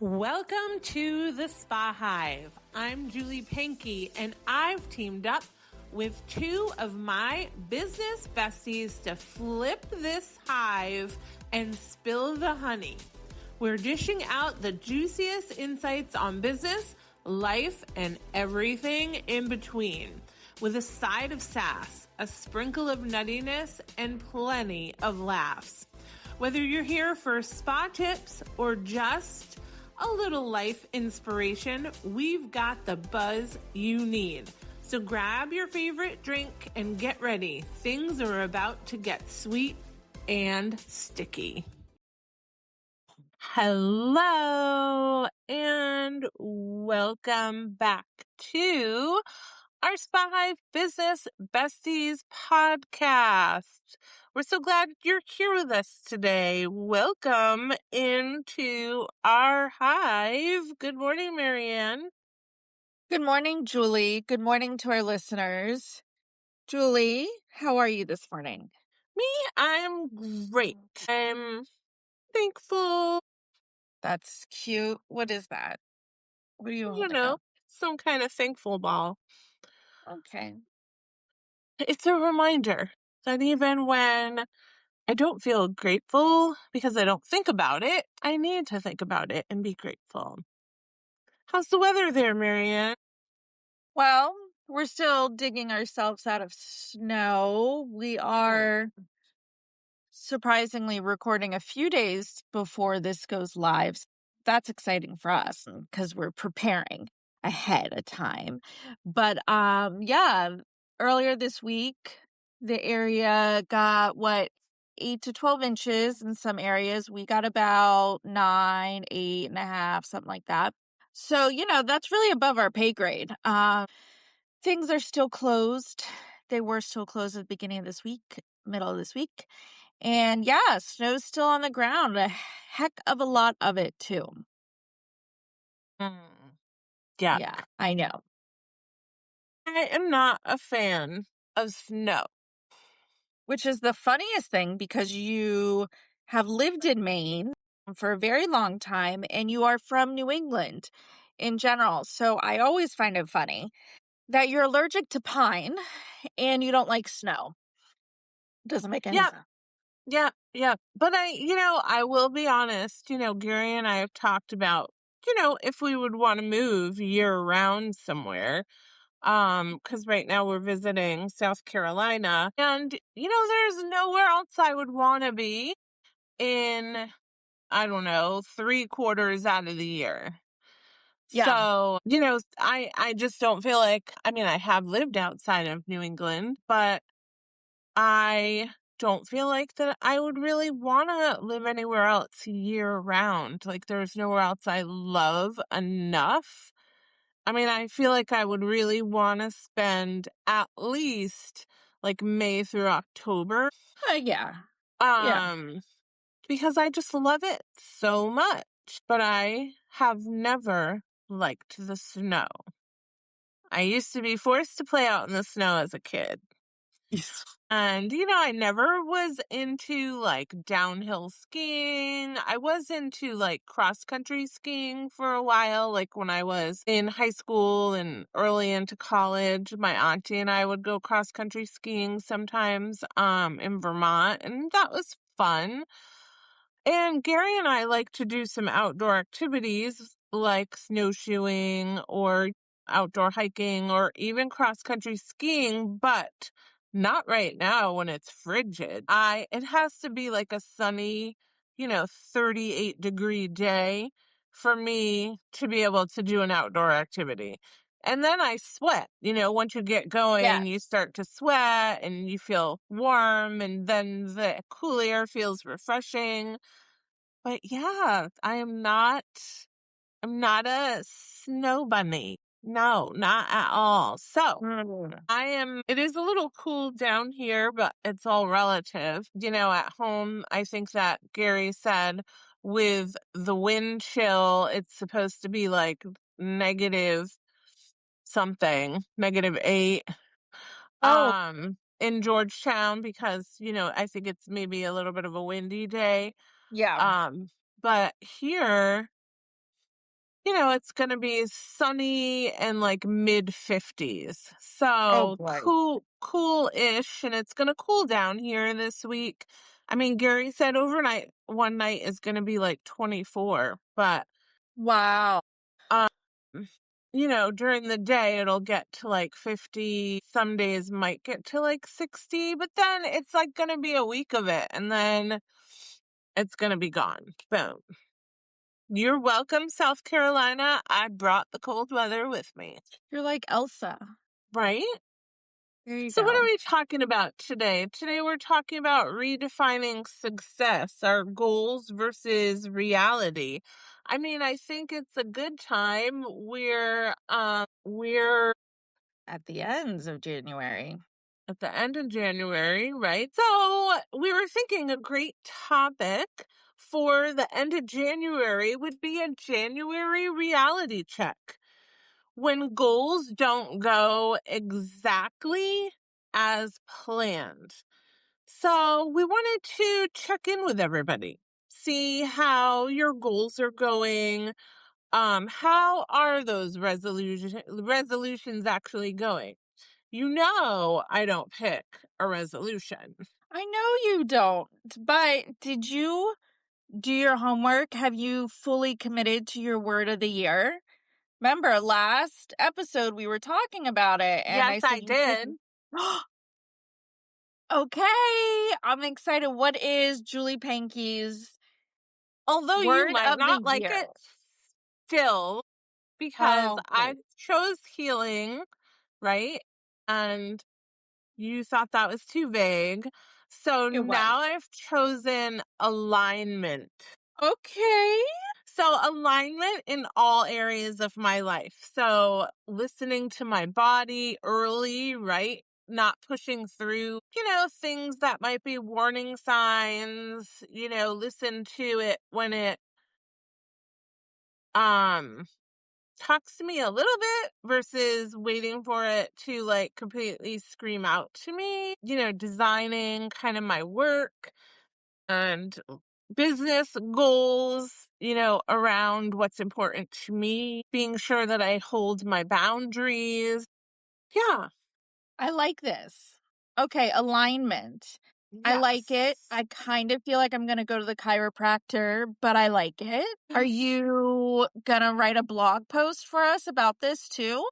Welcome to the Spa Hive. I'm Julie Pankey, and I've teamed up with two of my business besties to flip this hive and spill the honey. We're dishing out the juiciest insights on business, life, and everything in between, with a side of sass, a sprinkle of nuttiness, and plenty of laughs. Whether you're here for spa tips or just a little life inspiration, we've got the buzz you need. So grab your favorite drink and get ready. Things are about to get sweet and sticky. Hello and welcome back to our Spa Hive Business Besties podcast. We're so glad you're here with us today. Welcome into our hive. Good morning, MaryAnn. Good morning, Julie. Good morning to our listeners. Julie, how are you this morning? Me, I'm great. I'm thankful. That's cute. What is that? What are you You holding know, up? some kind of thankful ball. Okay. It's a reminder that even when I don't feel grateful because I don't think about it, I need to think about it and be grateful. How's the weather there, MaryAnn? Well, we're still digging ourselves out of snow. We are surprisingly recording a few days before this goes live. That's exciting for us because we're preparing ahead of time. But yeah, earlier this week, the area got 8 to 12 inches in some areas. We got about 9, 8.5, something like that. So, that's really above our pay grade. Things are still closed. They were still closed at the beginning of this week, middle of this week. And yeah, snow's still on the ground. A heck of a lot of it, too. Yeah. Yeah, I know. I am not a fan of snow. Which is the funniest thing because you have lived in Maine for a very long time and you are from New England in general. So I always find it funny that you're allergic to pine and you don't like snow. Doesn't make any sense. Yeah. But I will be honest, Gary and I have talked about, if we would want to move year round somewhere. Because right now we're visiting South Carolina, and there's nowhere else I would want to be in, I don't know, 3/4 out of the year. Yeah. So, I just don't feel like, I have lived outside of New England, but I don't feel like that I would really want to live anywhere else year round. Like, there's nowhere else I love enough. I feel like I would really want to spend at least like May through October. Yeah. Yeah. Because I just love it so much. But I have never liked the snow. I used to be forced to play out in the snow as a kid. And, I never was into like downhill skiing. I was into like cross country skiing for a while. Like when I was in high school and early into college, my auntie and I would go cross country skiing sometimes in Vermont, and that was fun. And Gary and I like to do some outdoor activities like snowshoeing or outdoor hiking or even cross country skiing, but not right now when it's frigid. It has to be like a sunny, 38-degree day for me to be able to do an outdoor activity. And then I sweat. Once you get going, you start to sweat and you feel warm, and then the cool air feels refreshing. But yeah, I'm not a snow bunny. No, not at all. So it is a little cool down here, but it's all relative. At home, I think that Gary said with the wind chill, it's supposed to be like negative something, -8. In Georgetown, because, I think it's maybe a little bit of a windy day. Yeah. But here it's going to be sunny and like mid 50s. Oh So boy. cool-ish, and it's going to cool down here this week. I mean, Gary said overnight one night is going to be like 24, but Wow. um during the day it'll get to like 50. Some days might get to like 60, but then it's like going to be a week of it and then it's going to be gone. Boom. You're welcome, South Carolina. I brought the cold weather with me. You're like Elsa. Right? There you So, what are go. we talking about today? Today, we're talking about redefining success, our goals versus reality. I mean, I think it's a good time. We're At the ends of January. at the end of January, right? So, we were thinking a great topic for the end of January would be a January reality check. When goals don't go exactly as planned. So, we wanted to check in with everybody, see how your goals are going. How are those resolutions actually going? I don't pick a resolution. I know you don't, but did you do your homework? Have you fully committed to your word of the year? Remember, last episode we were talking about it, and Yes, I I said you did. should. Okay, I'm excited. What is Julie Pankey's Although you word might of the not like year? it still, because Oh, I please. chose healing, right? And you thought that was too vague. So It was. now I've chosen alignment. Okay. So, alignment in all areas of my life. So, listening to my body early, right? Not pushing through, things that might be warning signs, listen to it when it um talks to me a little bit versus waiting for it to like completely scream out to me, designing kind of my work and business goals, around what's important to me, being sure that I hold my boundaries. Yeah. I like this. Okay, alignment. I like it. Yes. I kind of feel like I'm going to go to the chiropractor, but I like it. Are you going to write a blog post for us about this too?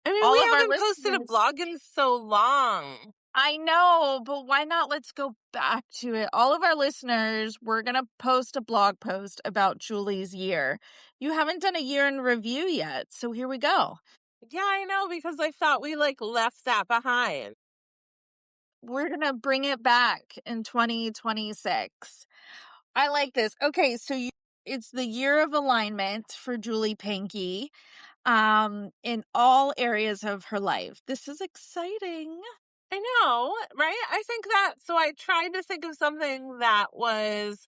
I mean, we All of our haven't posted a listeners. blog in so long. I know, but why not? Let's go back to it. All of our listeners, we're going to post a blog post about Julie's year. You haven't done a year in review yet, so here we go. Yeah, I know, because I thought we like left that behind. We're going to bring it back in 2026. I like this. Okay, so it's the year of alignment for Julie Pankey in all areas of her life. This is exciting. I know, right? I think that, so I tried to think of something that was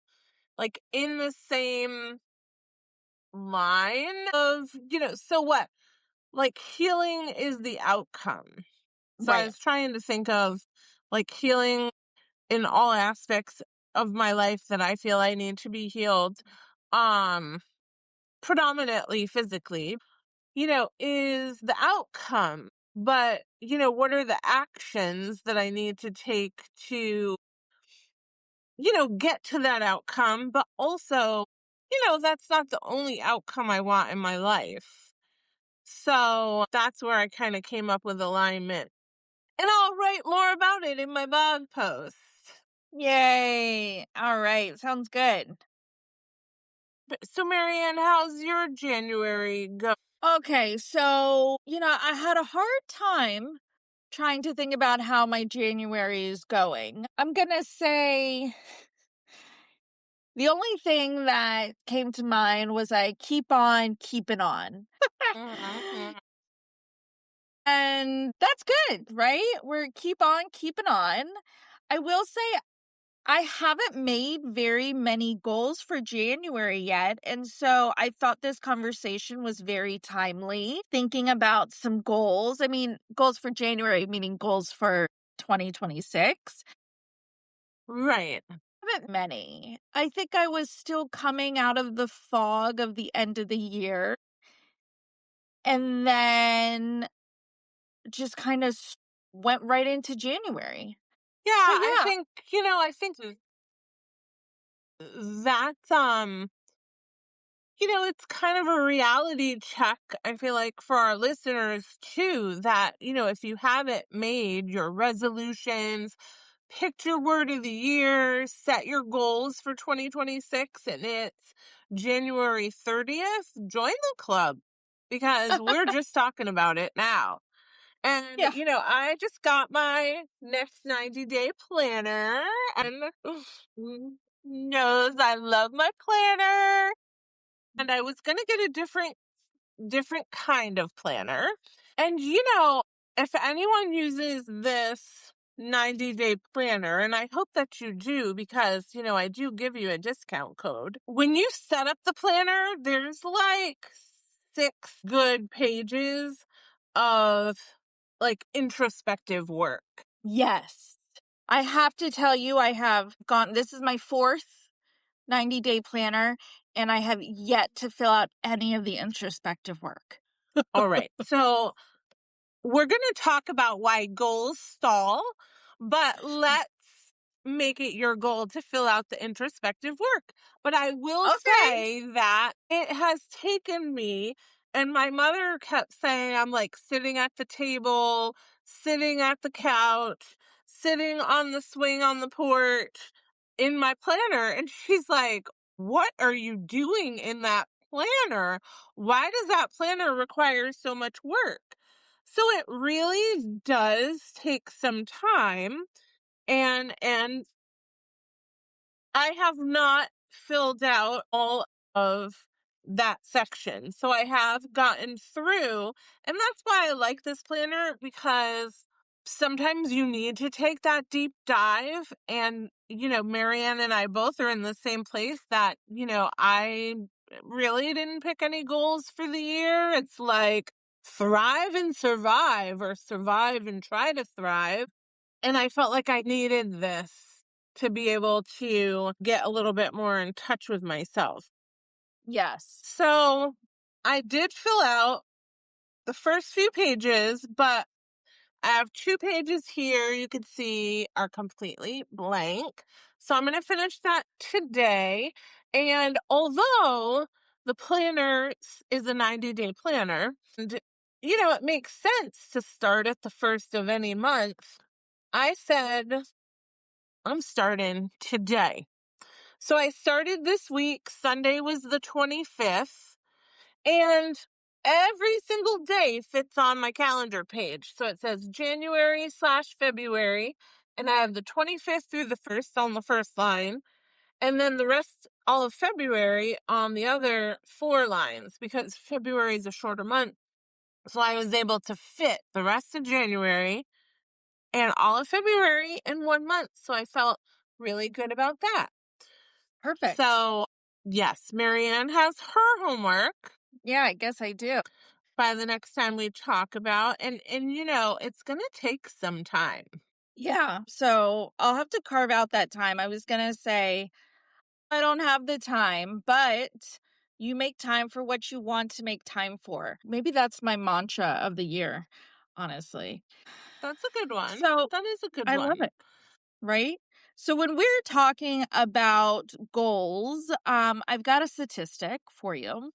like in the same line of, so what? Like healing is the outcome. So I Right. was trying to think of like healing in all aspects of my life that I feel I need to be healed. Um, Predominantly physically, is the outcome. But, what are the actions that I need to take to, get to that outcome? But also, that's not the only outcome I want in my life. So that's where I kind of came up with alignment. And I'll write more about it in my blog post. Yay. All right. Sounds good. So, MaryAnn, how's your January go? Okay, so, I had a hard time trying to think about how my January is going. I'm going to say the only thing that came to mind was I keep on keeping on. Mhm. And that's good, right? We're keep on keeping on. I will say I haven't made very many goals for January yet. And so I thought this conversation was very timely, thinking about some goals. I mean, goals for January, meaning goals for 2026. Right. haven't many. I think I was still coming out of the fog of the end of the year. And then just kind of went right into January. Yeah, So I yeah. think, I think that's, it's kind of a reality check, I feel like, for our listeners too, that, if you haven't made your resolutions, picked your word of the year, set your goals for 2026, and it's January 30th, join the club because we're just talking about it now. And, Yeah. I just got my next 90-day planner and knows I love my planner. And I was going to get a different kind of planner. And, if anyone uses this 90-day planner, and I hope that you do because, I do give you a discount code. When you set up the planner, there's like 6 good pages of like introspective work. Yes. I have to tell you, this is my 4th 90-day planner, and I have yet to fill out any of the introspective work. All right. So we're going to talk about why goals stall, but let's make it your goal to fill out the introspective work. But I will Okay. say that it has taken me, and my mother kept saying, I'm like sitting at the table, sitting at the couch, sitting on the swing on the porch in my planner. And she's like, what are you doing in that planner? Why does that planner require so much work? So it really does take some time, and I have not filled out all of that section. So I have gotten through, and that's why I like this planner, because sometimes you need to take that deep dive. And, MaryAnn and I both are in the same place that, I really didn't pick any goals for the year. It's like thrive and survive, or survive and try to thrive. And I felt like I needed this to be able to get a little bit more in touch with myself. Yes. So I did fill out the first few pages, but I have 2 pages here you can see are completely blank. So I'm going to finish that today. And although the planner is a 90-day planner, and it makes sense to start at the first of any month, I said, I'm starting today. So I started this week. Sunday was the 25th. And every single day fits on my calendar page. So it says January/February. And I have the 25th through the 1st on the first line. And then the rest, all of February, on the other 4 lines, because February is a shorter month. So I was able to fit the rest of January and all of February in 1 month. So I felt really good about that. Perfect. So, yes, MaryAnn has her homework Yeah, I guess I do. by the next time we talk about, and it's going to take some time. Yeah. So I'll have to carve out that time. I was going to say, I don't have the time, but you make time for what you want to make time for. Maybe that's my mantra of the year, honestly. That's a good one. So That is a good I love one. it. Right? So when we're talking about goals, I've got a statistic for you.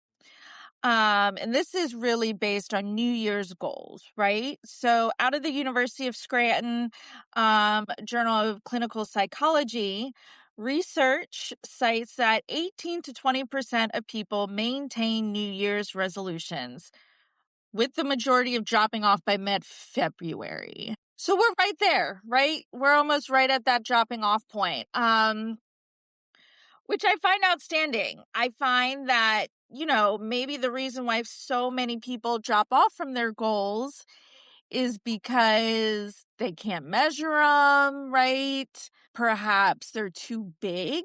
And this is really based on New Year's goals, right? So out of the University of Scranton Journal of Clinical Psychology, research cites that 18 to 20% of people maintain New Year's resolutions, with the majority of dropping off by mid-February. So we're right there, right? We're almost right at that dropping off point, which I find outstanding. I find that, maybe the reason why so many people drop off from their goals is because they can't measure them, right? Perhaps they're too big.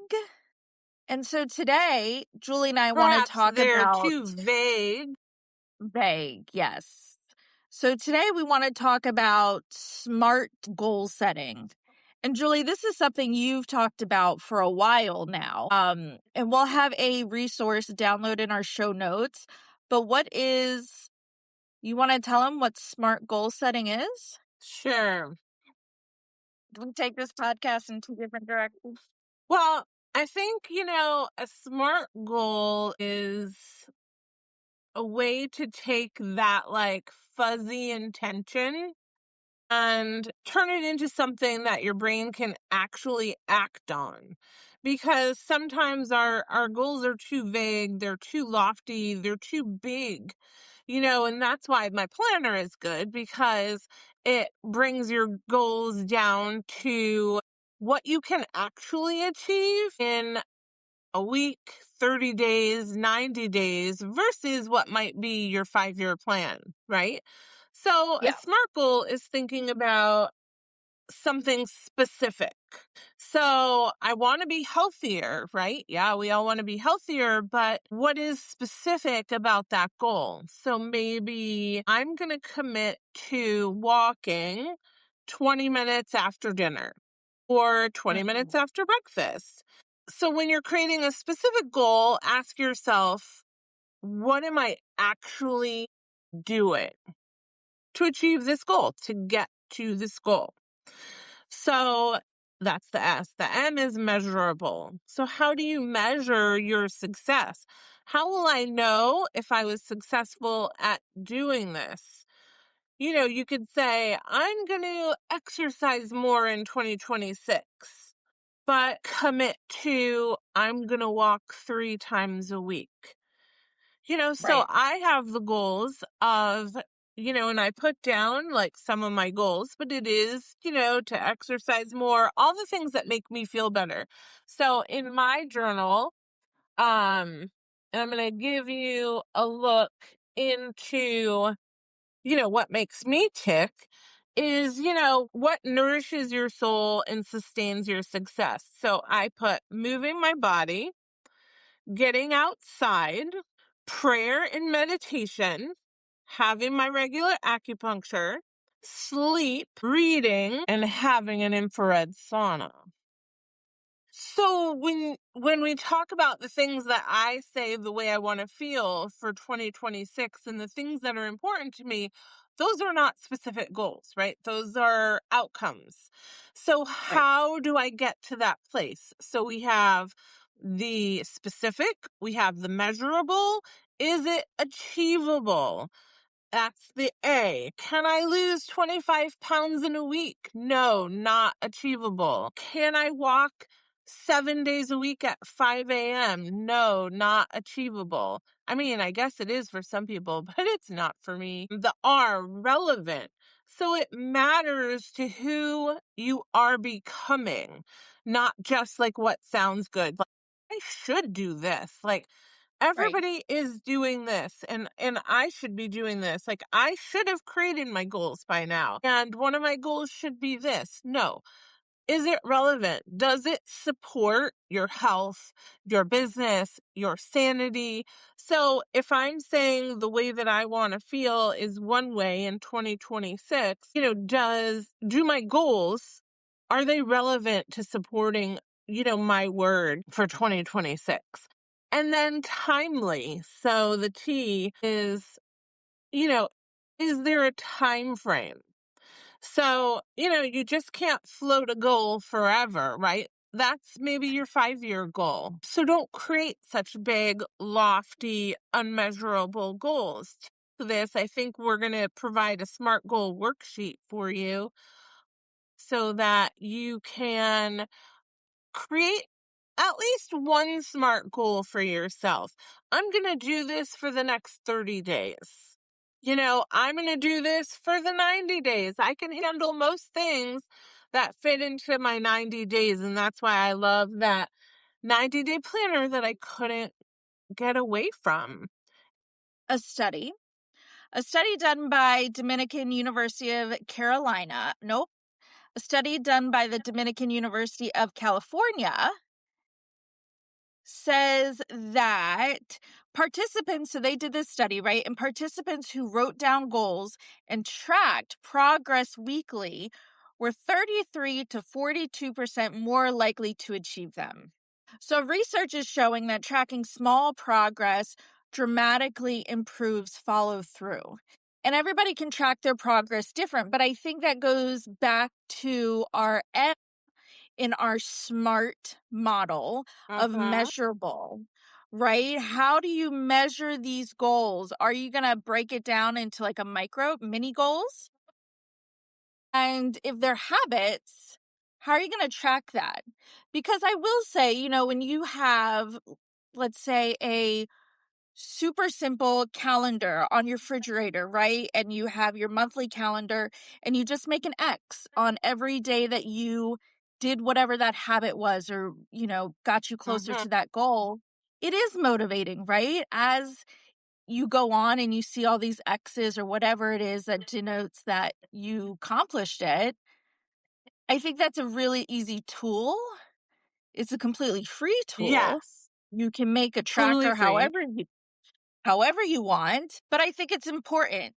And so today, Julie and I want to Perhaps talk they're about too vague. vague, yes. So today we want to talk about smart goal setting. And Julie, this is something you've talked about for a while now. And we'll have a resource download in our show notes. But you want to tell them what SMART goal setting is? Sure. We take this podcast in two different directions. Well, I think, a SMART goal is a way to take that like fuzzy intention and turn it into something that your brain can actually act on. Because sometimes our goals are too vague, they're too lofty, they're too big, and that's why my planner is good, because it brings your goals down to what you can actually achieve in a week, 30 days, 90 days versus what might be your 5-year plan, right? So a Yeah. SMART goal is thinking about something specific. So I want to be healthier, right? Yeah, we all want to be healthier, but what is specific about that goal? So maybe I'm going to commit to walking 20 minutes after dinner or 20 minutes after breakfast. So when you're creating a specific goal, ask yourself, what am I actually doing to achieve this goal, to get to this goal? So that's the S. The M is measurable. So how do you measure your success? How will I know if I was successful at doing this? You could say, I'm going to exercise more in 2026, but commit to, I'm going to walk 3 times a week. So Right. I have the goals of, and I put down like some of my goals, but it is, to exercise more, all the things that make me feel better. So in my journal, and I'm going to give you a look into, what makes me tick is, what nourishes your soul and sustains your success. So I put moving my body, getting outside, prayer and meditation, having my regular acupuncture, sleep, reading, and having an infrared sauna. So when we talk about the things that I say the way I want to feel for 2026 and the things that are important to me, those are not specific goals, right? Those are outcomes. So Right. how do I get to that place? So we have the specific, we have the measurable. Is it achievable? That's the A. Can I lose 25 pounds in a week? No, not achievable. Can I walk 7 days a week at 5 a.m.? No, not achievable. I mean, I guess it is for some people, but it's not for me. The R, relevant. So it matters to who you are becoming, not just like what sounds good. Like, I should do this. Like, Right. everybody is doing this, and I should be doing this. Like, I should have created my goals by now, and one of my goals should be this. No. Is it relevant? Does it support your health, your business, your sanity? So if I'm saying the way that I want to feel is one way in 2026, do my goals, are they relevant to supporting, my word for 2026? And then timely. So the T is, you know, is there a time frame? So, you just can't float a goal forever, right? That's maybe your 5-year goal. So don't create such big, lofty, unmeasurable goals. To this, I think we're going to provide a SMART goal worksheet for you so that you can create at least one SMART goal for yourself. I'm going to do this for the next 30 days. I'm going to do this for the 90 days. I can handle most things that fit into my 90 days. And that's why I love that 90-day planner that I couldn't get away from. A study done by Dominican University of Carolina. Nope. A study done by the Dominican University of California says that participants, so they did this study, right? And participants who wrote down goals and tracked progress weekly were 33 to 42% more likely to achieve them. So, research is showing that tracking small progress dramatically improves follow through. And everybody can track their progress different, but I think that goes back to our in our SMART model of Uh-huh. measurable, right? How do you measure these goals? Are you going to break it down into like a mini goals? And if they're habits, how are you going to track that? Because I will say, when you have, let's say, a super simple calendar on your refrigerator, right? And you have your monthly calendar and you just make an X on every day that you did whatever that habit was or, got you closer Uh-huh. to that goal. It is motivating, right? As you go on and you see all these X's or whatever it is that denotes that you accomplished it. I think that's a really easy tool. It's a completely free tool. Yes. You can make a Totally tracker free. however you want, but I think it's important,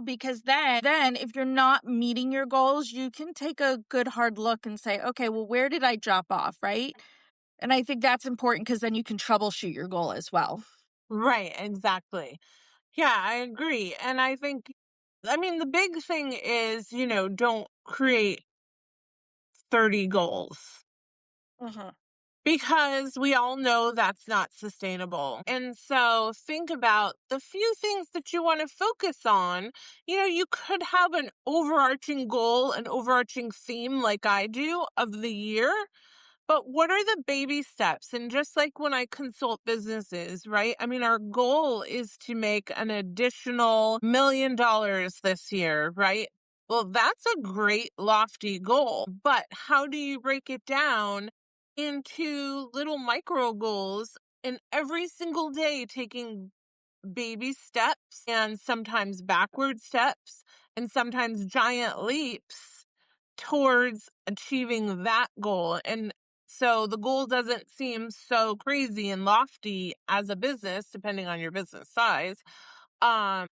because then if you're not meeting your goals, you can take a good hard look and say, okay, well, where did I drop off, right? And I think that's important because then you can troubleshoot your goal as well. Right, exactly. Yeah, I agree. And I mean, the big thing is, don't create 30 goals Mhm. because we all know that's not sustainable. And so think about the few things that you want to focus on. You could have an overarching goal, an overarching theme like I do of the year. But what are the baby steps? And just like when I consult businesses, right? I mean, our goal is to make an additional $1 million this year, right? Well, that's a great lofty goal, but how do you break it down into little micro goals and every single day taking baby steps and sometimes backward steps and sometimes giant leaps towards achieving that goal. And so the goal doesn't seem so crazy and lofty as a business, depending on your business size. Um,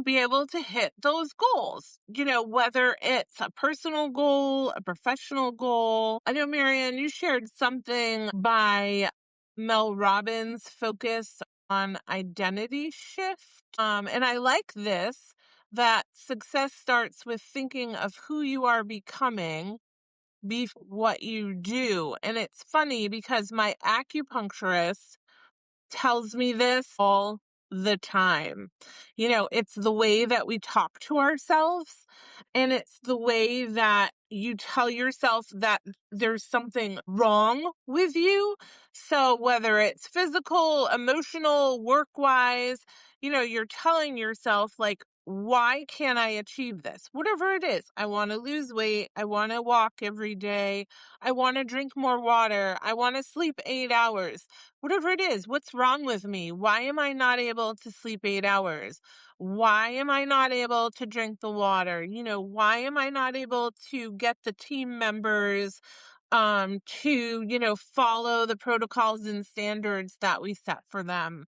be able to hit those goals, whether it's a personal goal, a professional goal. I know, MaryAnn, you shared something by Mel Robbins focus on identity shift. And I like this that success starts with thinking of who you are becoming what you do. And it's funny because my acupuncturist tells me this all the time. It's the way that we talk to ourselves, and it's the way that you tell yourself that there's something wrong with you. So, whether it's physical, emotional, work wise, you're telling yourself, like, why can't I achieve this? Whatever it is. I want to lose weight. I want to walk every day. I want to drink more water. I want to sleep 8 hours. Whatever it is, what's wrong with me? Why am I not able to sleep 8 hours? Why am I not able to drink the water? Why am I not able to get the team members to, follow the protocols and standards that we set for them?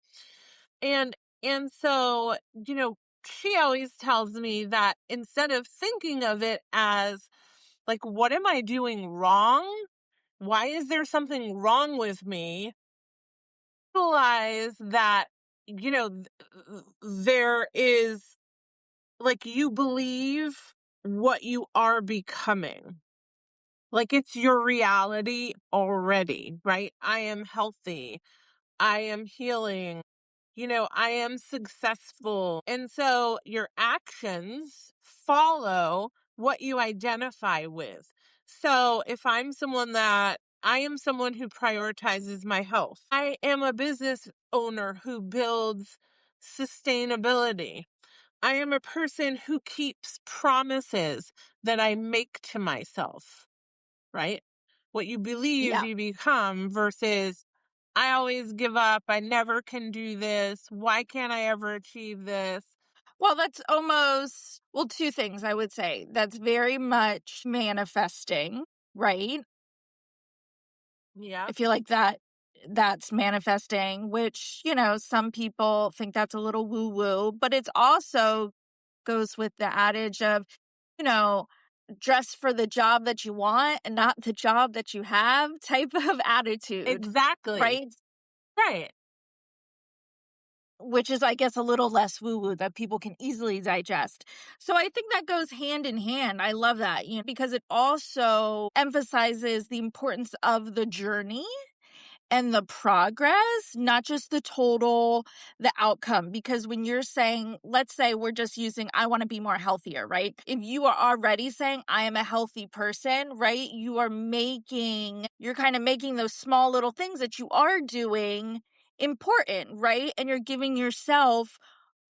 And and so, she always tells me that instead of thinking of it as like, what am I doing wrong? Why is there something wrong with me? Realize that there is, like, you believe what you are becoming, like it's your reality already, right? I am healthy, I am healing, I am successful. And so your actions follow what you identify with. So if I am someone who prioritizes my health, I am a business owner who builds sustainability. I am a person who keeps promises that I make to myself, right? What you believe, Yeah. you become versus I always give up. I never can do this. Why can't I ever achieve this? Well, that's almost, well, two things I would say. That's very much manifesting, right? Yeah. I feel like that's manifesting, which, some people think that's a little woo woo, but it's also goes with the adage of, you know, dress for the job that you want and not the job that you have type of attitude, Exactly. right? Right. Which is, I guess, a little less woo-woo that people can easily digest. So I think that goes hand in hand. I love that, because it also emphasizes the importance of the journey and the progress, not just the outcome. Because when you're saying, let's say we're just using, I want to be more healthier, right? If you are already saying, I am a healthy person, right? You're kind of making those small little things that you are doing important, right? And you're giving yourself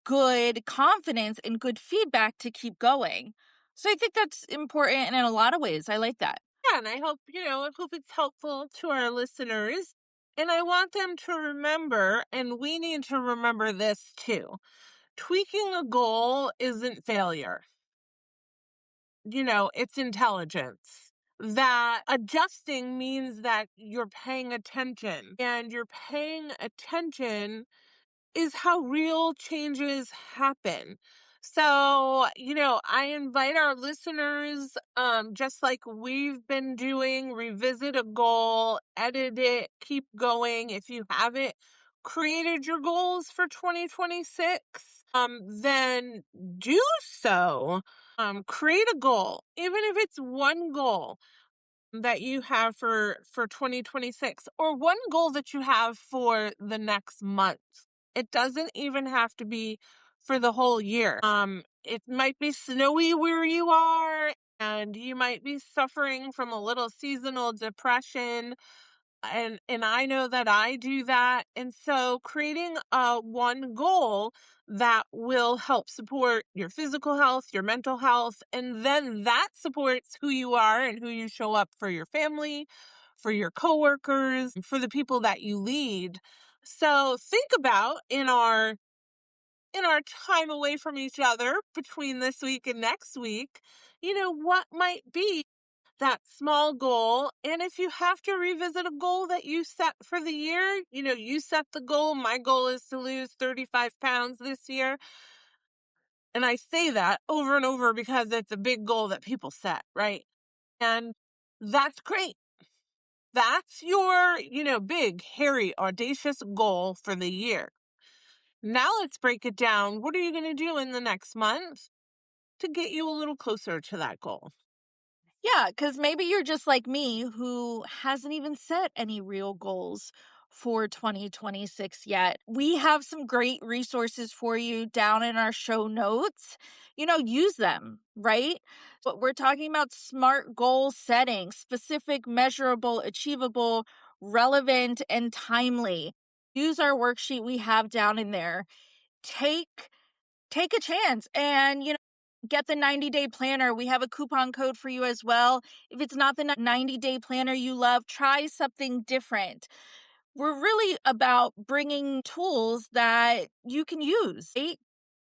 good confidence and good feedback to keep going. So I think that's important in a lot of ways. I like that. Yeah, and I hope it's helpful to our listeners. And I want them to remember, and we need to remember this too. Tweaking a goal isn't failure. It's intelligence. That adjusting means that you're paying attention, and you're paying attention is how real changes happen. So, I invite our listeners, just like we've been doing, revisit a goal, edit it, keep going. If you haven't created your goals for 2026, then do so. Create a goal, even if it's one goal that you have for 2026, or one goal that you have for the next month. It doesn't even have to be for the whole year. It might be snowy where you are, and you might be suffering from a little seasonal depression, and I know that I do that. And so creating one goal that will help support your physical health, your mental health, and then that supports who you are and who you show up for your family, for your coworkers, for the people that you lead. So think about in our time away from each other between this week and next week, what might be that small goal. And if you have to revisit a goal that you set for the year, you set the goal. My goal is to lose 35 pounds this year. And I say that over and over because it's a big goal that people set, right? And that's great. That's your, big, hairy, audacious goal for the year. Now let's break it down. What are you going to do in the next month to get you a little closer to that goal? Yeah, because maybe you're just like me who hasn't even set any real goals for 2026 yet. We have some great resources for you down in our show notes. Use them, right? But we're talking about smart goal setting, specific, measurable, achievable, relevant, and timely. Use our worksheet we have down in there. Take a chance and get the 90-day planner. We have a coupon code for you as well. If it's not the 90-day planner you love, try something different. We're really about bringing tools that you can use, right?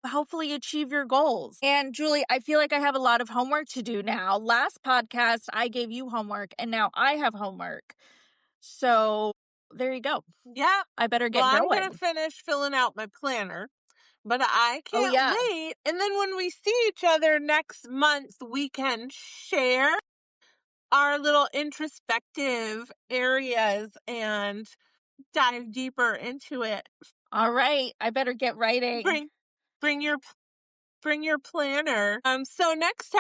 Hopefully achieve your goals. And Julie, I feel like I have a lot of homework to do now. Last podcast, I gave you homework, and now I have homework. So there you go. Yeah. I better Well, get I'm going. going to finish filling out my planner, but I Oh, can't yeah. wait. And then when we see each other next month, we can share our little introspective areas and dive deeper into it. All right. I better get writing. Bring your bring your planner. So next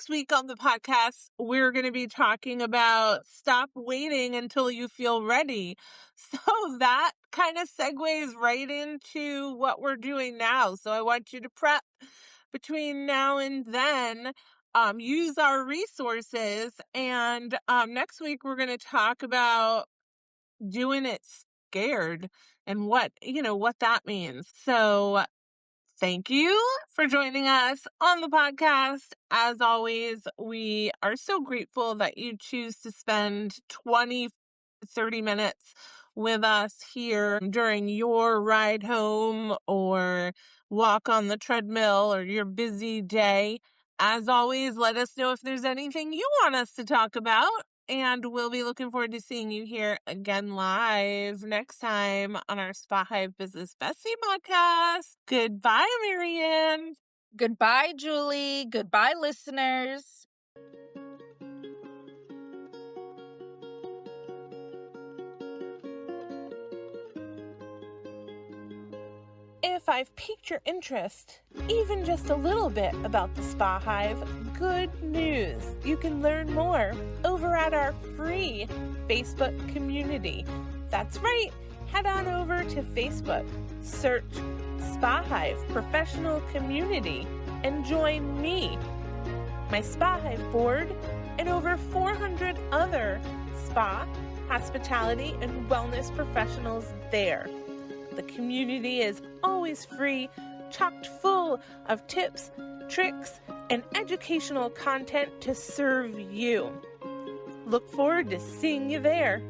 week on the podcast, we're going to be talking about stop waiting until you feel ready. So that kind of segues right into what we're doing now. So I want you to prep between now and then. Use our resources, and next week we're going to talk about doing it scared and what that means. So thank you for joining us on the podcast. As always, we are so grateful that you choose to spend 20-30 minutes with us here during your ride home or walk on the treadmill or your busy day. As always, let us know if there's anything you want us to talk about. And we'll be looking forward to seeing you here again live next time on our Spot Hive Business Bestie podcast. Goodbye, MaryAnn. Goodbye, Julie. Goodbye, listeners. If I've piqued your interest, even just a little bit, about the Spa Hive, good news! You can learn more over at our free Facebook community. That's right, head on over to Facebook, search Spa Hive Professional Community, and join me, my Spa Hive board, and over 400 other spa, hospitality, and wellness professionals there. The community is always free, chocked full of tips, tricks, and educational content to serve you. Look forward to seeing you there.